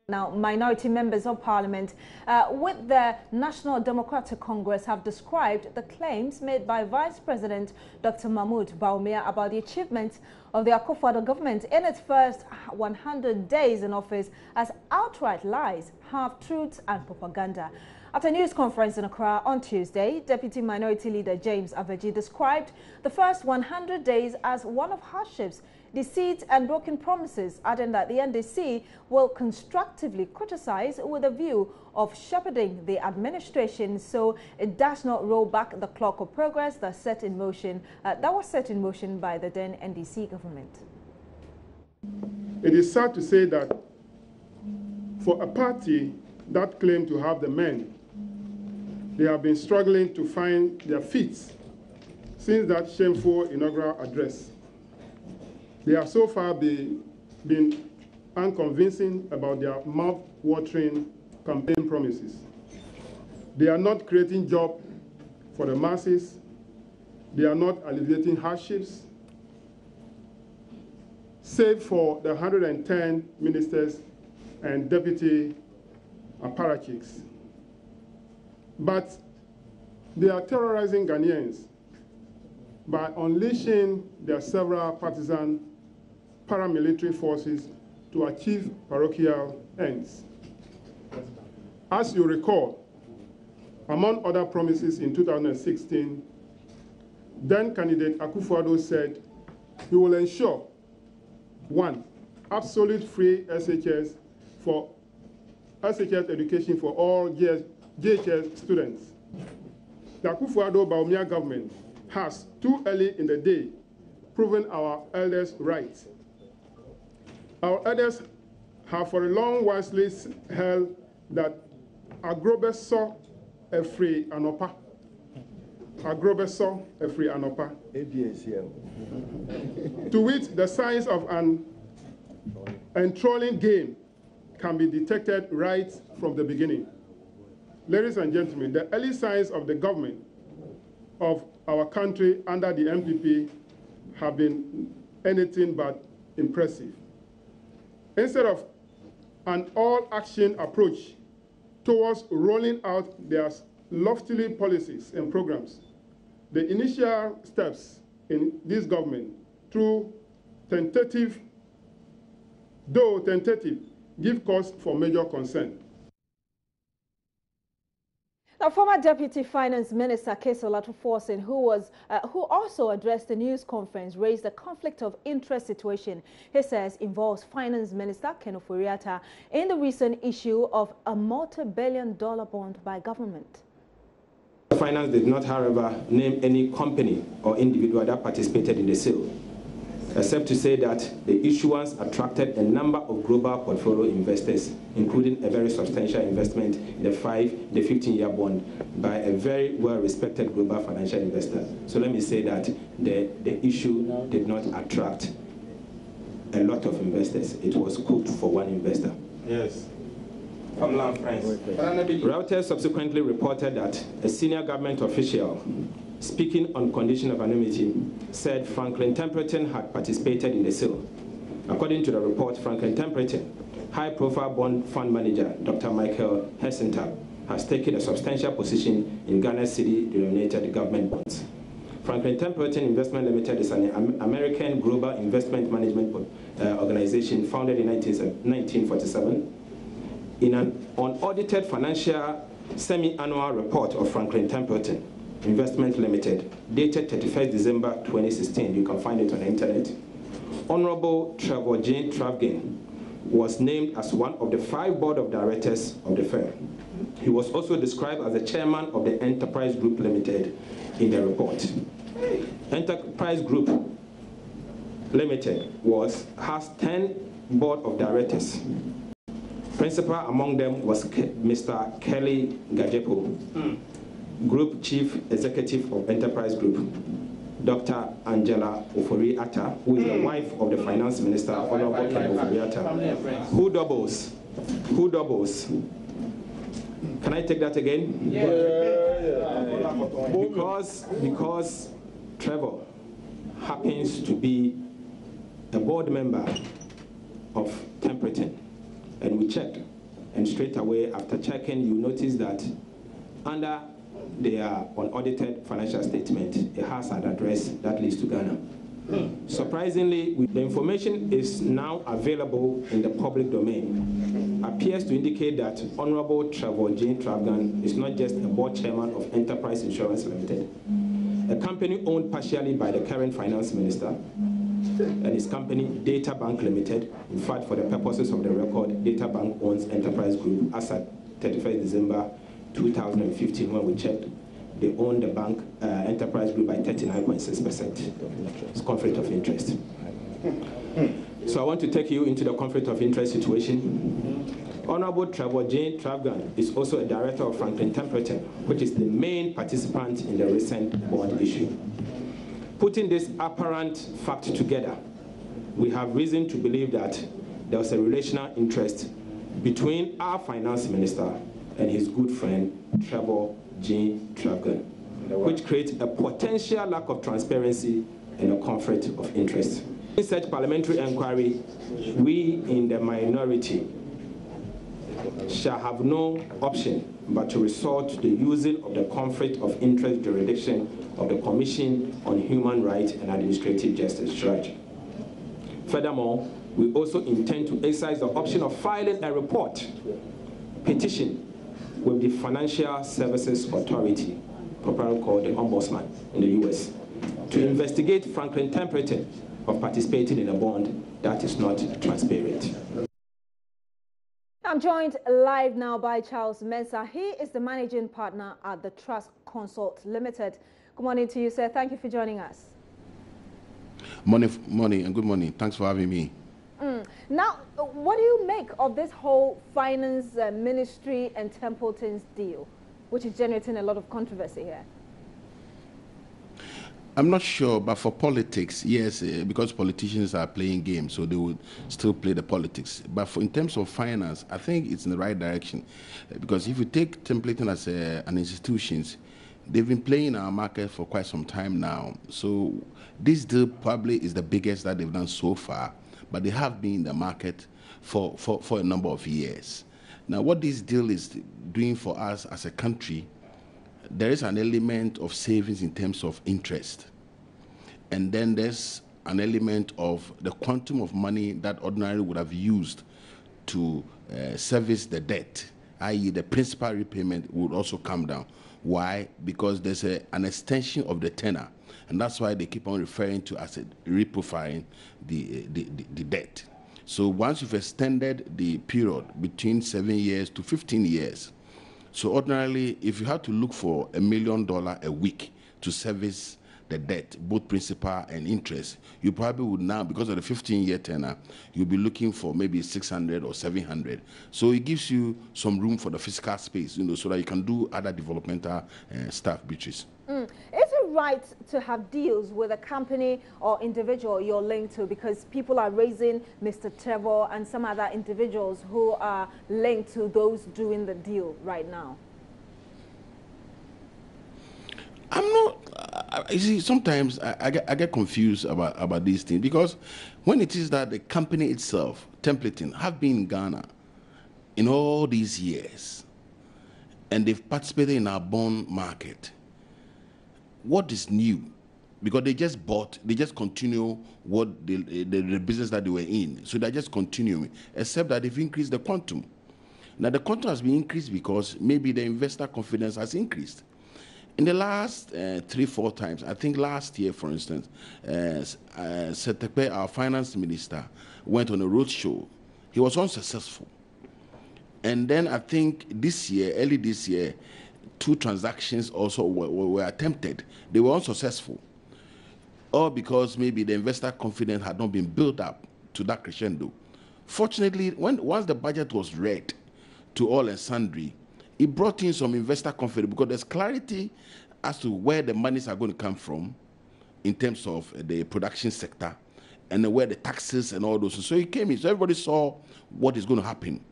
Now, minority members of parliament with the National Democratic Congress have described the claims made by Vice President Dr. Mahmoud Bawumia about the achievements of the Akufo-Addo government in its first 100 days in office as outright lies, half-truths and propaganda. At a news conference in Accra on Tuesday, Deputy Minority Leader James Aveji described the first 100 days as one of hardships, deceit and broken promises, adding that the NDC will constructively criticize with a view of shepherding the administration so it does not roll back the clock of progress that was set in motion by the then NDC government. It is sad to say that for a party that claimed to have the men, they have been struggling to find their feet since that shameful inaugural address. They have so far been unconvincing about their mouth-watering campaign promises. They are not creating jobs for the masses. They are not alleviating hardships, save for the 110 ministers and deputy apparatchiks. But they are terrorizing Ghanaians by unleashing their several partisan paramilitary forces to achieve parochial ends. As you recall, among other promises in 2016, then candidate Akufo-Addo said he will ensure, 1, absolute free SHS education for all JHS students. The Akufo-Addo Bawumia government has, too early in the day, proven our elders right. Our elders have for a long wisely held that agrobeso efri anopa. Agrobeso efri anopa. To which the signs of an enthralling game can be detected right from the beginning. Ladies and gentlemen, the early signs of the government of our country under the MPP have been anything but impressive. Instead of an all-action approach towards rolling out their loftily policies and programs, the initial steps in this government, though tentative, give cause for major concern. Now, former Deputy Finance Minister Kesola Tuforsin, who also addressed the news conference, raised a conflict of interest situation he says involves Finance Minister Ken Ofori-Atta in the recent issue of a multi-billion-dollar bond by government. Finance did not, however, name any company or individual that participated in the sale, except to say that the issuance attracted a number of global portfolio investors, including a very substantial investment in the 15-year bond by a very well-respected global financial investor. So let me say that the issue did not attract a lot of investors. It was cooked for one investor. Yes. Reuters subsequently reported that a senior government official, speaking on condition of anonymity, said Franklin Templeton had participated in the sale. According to the report, Franklin Templeton, high-profile bond fund manager Dr. Michael Hessenthal, has taken a substantial position in Ghana's cedi-denominated government bonds. Franklin Templeton Investment Limited is an American global investment management organization founded in 1947. In an unaudited financial semi-annual report of Franklin Templeton Investment Limited, dated 31st December 2016, you can find it on the internet, Honorable Trevor Jane Travagin was named as one of the 5 board of directors of the firm. He was also described as the chairman of the Enterprise Group Limited in the report. Enterprise Group Limited has 10 board of directors. Principal among them was Mr. Kelly Gajepo, Group Chief Executive of Enterprise Group, Dr. Angela Ofori-Atta, who is the wife of the Finance Minister, Honorable Ken Ofori-Atta. Who doubles? Who doubles? Can I take that again? Yeah. Because Trevor happens to be a board member of Templeton, and we checked, and straight away after checking, you notice that under their unaudited financial statement, it has an address that leads to Ghana. Surprisingly, the information is now available in the public domain. Appears to indicate that Honorable Trevor Jane Travagan is not just a board chairman of Enterprise Insurance Limited, a company owned partially by the current finance minister, and his company, Data Bank Limited. In fact, for the purposes of the record, Data Bank owns Enterprise Group as at 31st December 2015 when we checked. They own the bank, Enterprise Group, by 39.6%. It's conflict of interest. So I want to take you into the conflict of interest situation. Honorable Trevor Jane Travagan is also a director of Franklin Templeton, which is the main participant in the recent bond issue. Putting this apparent fact together, we have reason to believe that there was a relational interest between our finance minister and his good friend, Trevor Jane Travagan, which creates a potential lack of transparency and a conflict of interest. In such parliamentary inquiry, we in the minority shall have no option but to resort to the using of the conflict of interest jurisdiction of the Commission on Human Rights and Administrative Justice Charge. Furthermore, we also intend to exercise the option of filing a report, petition, with the Financial Services Authority, properly called the Ombudsman in the US, to investigate Franklin Templeton of participating in a bond that is not transparent. I'm joined live now by Charles Mensah. He is the managing partner at the Trust Consult Limited. Good morning to you, sir. Thank you for joining us. Morning and good morning. Thanks for having me. Now, what do you make of this whole finance ministry and Templeton's deal, which is generating a lot of controversy here? I'm not sure, but for politics, yes, because politicians are playing games, so they would still play the politics. But in terms of finance, I think it's in the right direction. Because if you take Templeton as an institution, they've been playing our market for quite some time now. So this deal probably is the biggest that they've done so far, but they have been in the market for a number of years. Now, what this deal is doing for us as a country, there is an element of savings in terms of interest. And then there's an element of the quantum of money that ordinarily would have used to service the debt, i.e. the principal repayment would also come down. Why? Because there's an extension of the tenor. And that's why they keep on referring to as reprofiling the debt. So once you've extended the period between 7 years to 15 years, so ordinarily, if you had to look for $1 million a week to service the debt, both principal and interest, you probably would now, because of the 15-year tenor, you'll be looking for maybe 600 or 700. So it gives you some room for the fiscal space, so that you can do other developmental stuff, Beatrice. Is it right to have deals with a company or individual you're linked to? Because people are raising Mr. Trevor and some other individuals who are linked to those doing the deal right now. I'm not, you see, sometimes I get confused about these things, because when it is that the company itself, Templeton, have been in Ghana in all these years, and they've participated in our bond market, what is new? Because they just continue what the business that they were in. So they're just continuing, except that they've increased the quantum. Now the quantum has been increased because maybe the investor confidence has increased. In the last 3-4 times, I think last year, for instance, Setepe, our finance minister, went on a roadshow. He was unsuccessful. And then I think this year, early this year, 2 transactions also were attempted. They were unsuccessful. All because maybe the investor confidence had not been built up to that crescendo. Fortunately, once the budget was read to all and sundry, it brought in some investor confidence, because there's clarity as to where the monies are going to come from in terms of the production sector and where the taxes and all those. So it came in. So everybody saw what is going to happen.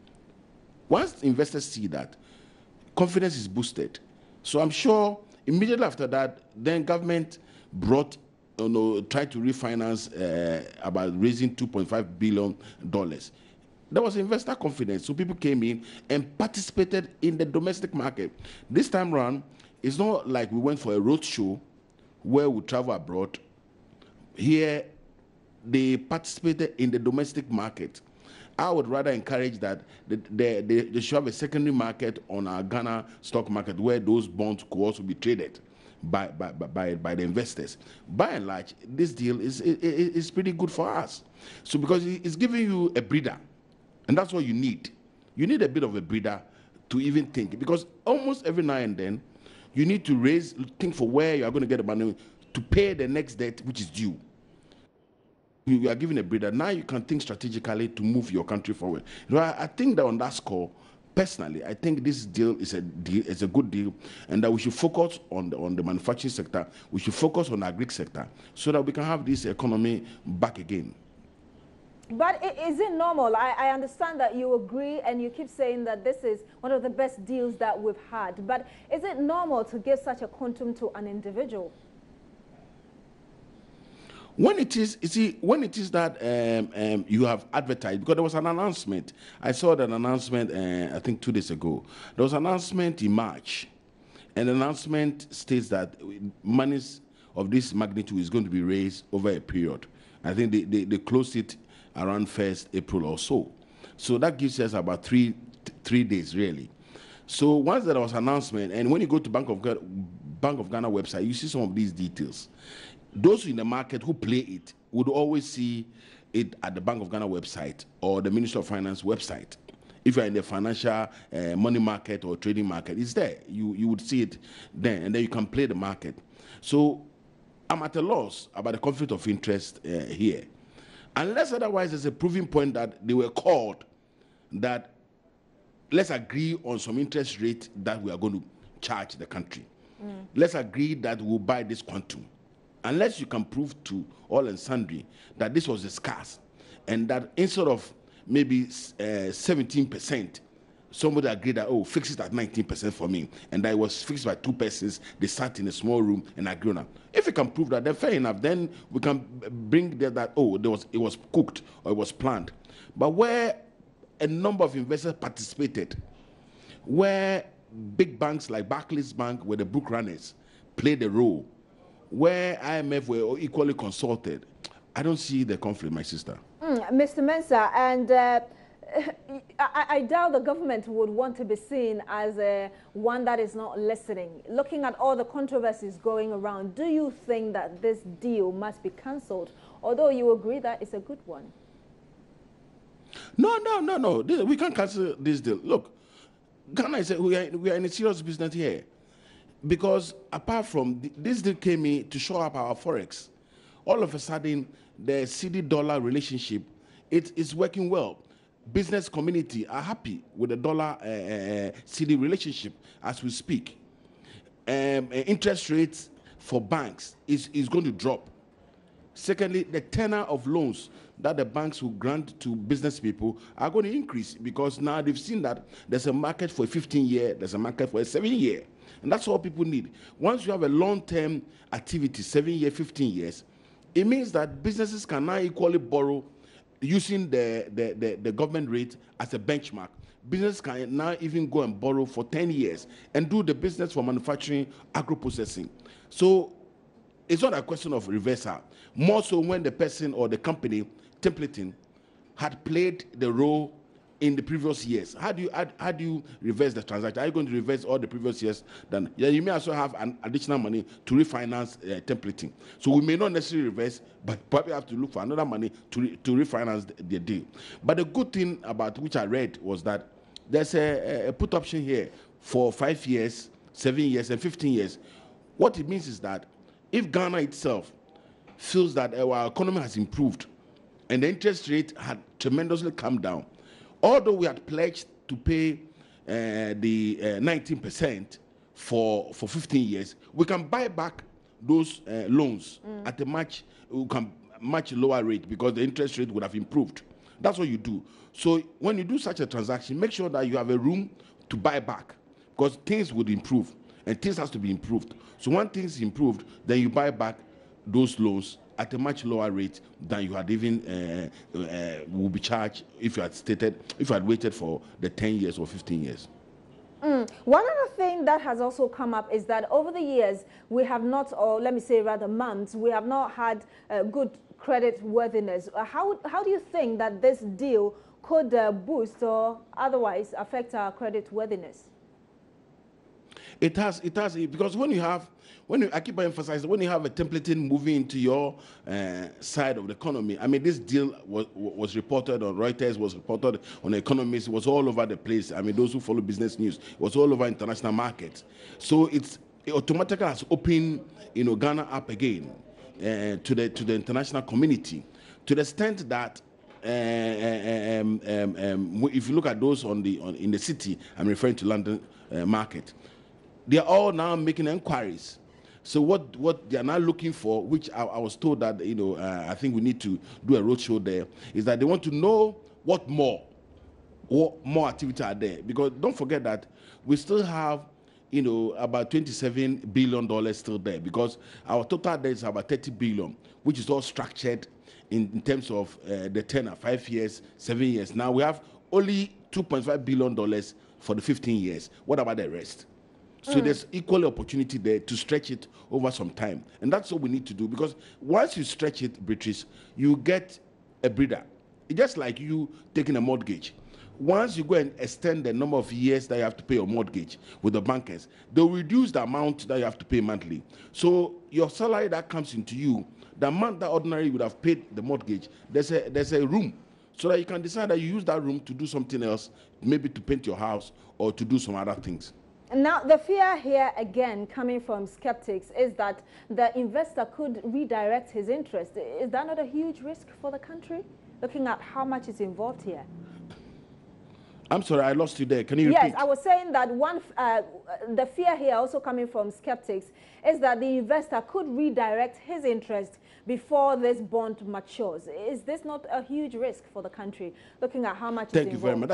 Once investors see that, confidence is boosted. So I'm sure immediately after that, then government tried to refinance about raising $2.5 billion. there was investor confidence. So people came in and participated in the domestic market. This time around, it's not like we went for a road show where we travel abroad. Here, they participated in the domestic market. I would rather encourage that they should have a secondary market on our Ghana stock market where those bonds could also be traded by the investors. By and large, this deal is pretty good for us. So because it's giving you a breather, and that's what you need. You need a bit of a breather to even think, because almost every now and then, you need to think for where you are going to get the money to pay the next debt which is due. You are given a breather. Now you can think strategically to move your country forward. I think that on that score, personally, I think this deal is a good deal, and that we should focus on the manufacturing sector. We should focus on the agri sector so that we can have this economy back again. But is it normal? I understand that you agree and you keep saying that this is one of the best deals that we've had. But is it normal to give such a quantum to an individual? When it is, you see, when it is that you have advertised, because there was an announcement. I saw that announcement, I think 2 days ago. There was an announcement in March. And the announcement states that monies of this magnitude is going to be raised over a period. I think they closed it around 1st April or so. So that gives us about three days, really. So once there was an announcement, and when you go to Bank of Ghana website, you see some of these details. Those in the market who play it would always see it at the Bank of Ghana website or the Ministry of Finance website. If you're in the financial money market or trading market, it's there. You would see it then, and then you can play the market. So I'm at a loss about the conflict of interest here. Unless otherwise there's a proving point that they were called that let's agree on some interest rate that we are going to charge the country. Let's agree that we'll buy this quantum. Unless you can prove to all and sundry that this was discussed and that instead of maybe 17%, somebody agreed that, oh, fix it at 19% for me, and that it was fixed by 2 persons, they sat in a small room and agreed on it. If you can prove that, then fair enough, then we can bring that, oh, it was cooked or it was planned. But where a number of investors participated, where big banks like Barclays Bank, where the book runners played a role, where IMF were equally consulted, I don't see the conflict, my sister. Mr. Mensah, and I doubt the government would want to be seen as one that is not listening. Looking at all the controversies going around, do you think that this deal must be cancelled, although you agree that it's a good one? No. We can't cancel this deal. Look, Ghana is we are in a serious business here. Because apart from this deal came in to show up our forex, all of a sudden the cedi-dollar relationship is working well. Business community are happy with the dollar cedi relationship as we speak. Interest rates for banks is going to drop. Secondly, the tenor of loans that the banks will grant to business people are going to increase because now they've seen that there's a market for a 15-year, there's a market for a 7-year. And that's all people need. Once you have a long-term activity, 7 years, 15 years, it means that businesses can now equally borrow using the government rate as a benchmark. Business can now even go and borrow for 10 years and do the business for manufacturing, agro-processing. So it's not a question of reversal. More so when the person or the company templating had played the role in the previous years. How do you reverse the transaction? Are you going to reverse all the previous years? Then you may also have an additional money to refinance templating. So we may not necessarily reverse, but probably have to look for another money to refinance the deal. But the good thing about which I read was that there's a put option here for 5 years, 7 years, and 15 years. What it means is that if Ghana itself feels that our economy has improved and the interest rate had tremendously come down, although we had pledged to pay the 19% for 15 years, we can buy back those loans at a much lower rate because the interest rate would have improved. That's what you do. So when you do such a transaction, make sure that you have a room to buy back because things would improve and things has to be improved. So when things improved, then you buy back those loans at a much lower rate than you had even will be charged if you had waited for the 10 years or 15 years. One other thing that has also come up is that over the years, we have not, or let me say rather months, we have not had good credit worthiness. How do you think that this deal could boost or otherwise affect our credit worthiness? It has, because I keep emphasizing, when you have a templating moving into your side of the economy, I mean, this deal was reported on Reuters, was reported on Economist, was all over the place. I mean, those who follow business news, it was all over international markets. So it automatically has opened, Ghana up again to the international community, to the extent that if you look at those in the city, I'm referring to London market, they are all now making inquiries. So what they are now looking for, which I was told that I think we need to do a roadshow there, is that they want to know what more activity are there, because don't forget that we still have about $27 billion still there, because our total debt is about 30 billion, which is all structured in terms of the tenor, 5 years, 7 years. Now we have only $2.5 billion for the 15 years. What about the rest? So there's equal opportunity there to stretch it over some time. And that's what we need to do, because once you stretch it, Beatrice, you get a breather. It's just like you taking a mortgage. Once you go and extend the number of years that you have to pay your mortgage with the bankers, they'll reduce the amount that you have to pay monthly. So your salary that comes into you, the amount that ordinarily would have paid the mortgage, there's a room, so that you can decide that you use that room to do something else, maybe to paint your house or to do some other things. Now, the fear here, again, coming from skeptics, is that the investor could redirect his interest. Is that not a huge risk for the country, looking at how much is involved here? I'm sorry, I lost you there. Can you repeat? Yes, I was saying that the fear here, also coming from skeptics, is that the investor could redirect his interest before this bond matures. Is this not a huge risk for the country, looking at how much is involved? Thank you very much.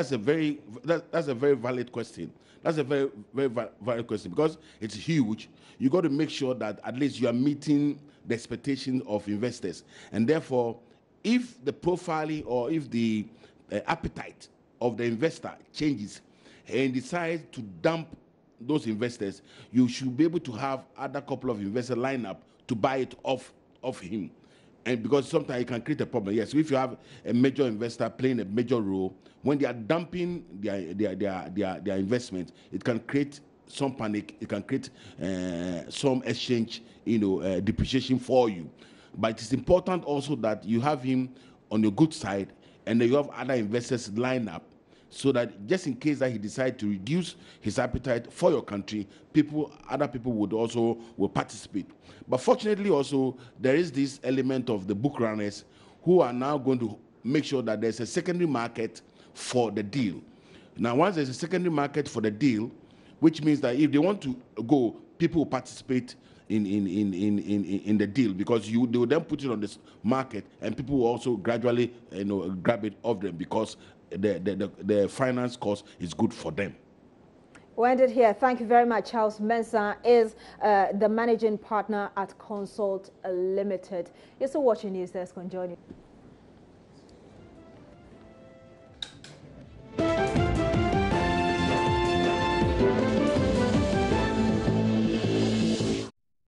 That's a very valid question. That's a very, very valid question, because it's huge. You got to make sure that at least you are meeting the expectations of investors. And therefore, if the profiling or if the appetite of the investor changes and decides to dump those investors, you should be able to have other couple of investors line up to buy it off him. And because sometimes it can create a problem. Yes, so if you have a major investor playing a major role, when they are dumping their investment, it can create some panic. It can create some exchange, depreciation for you. But it's important also that you have him on your good side, and then you have other investors line up, so that just in case that he decides to reduce his appetite for your country, other people will participate. But fortunately also, there is this element of the book runners who are now going to make sure that there's a secondary market for the deal. Now, once there's a secondary market for the deal, which means that if they want to go, people will participate in the deal, because they will then put it on this market, and people will also gradually grab it off them, because the finance cost is good for them. We'll end it here. Thank you very much. Charles Mensah is the managing partner at Consult Limited. You're still watching NEWSDESK. Join you.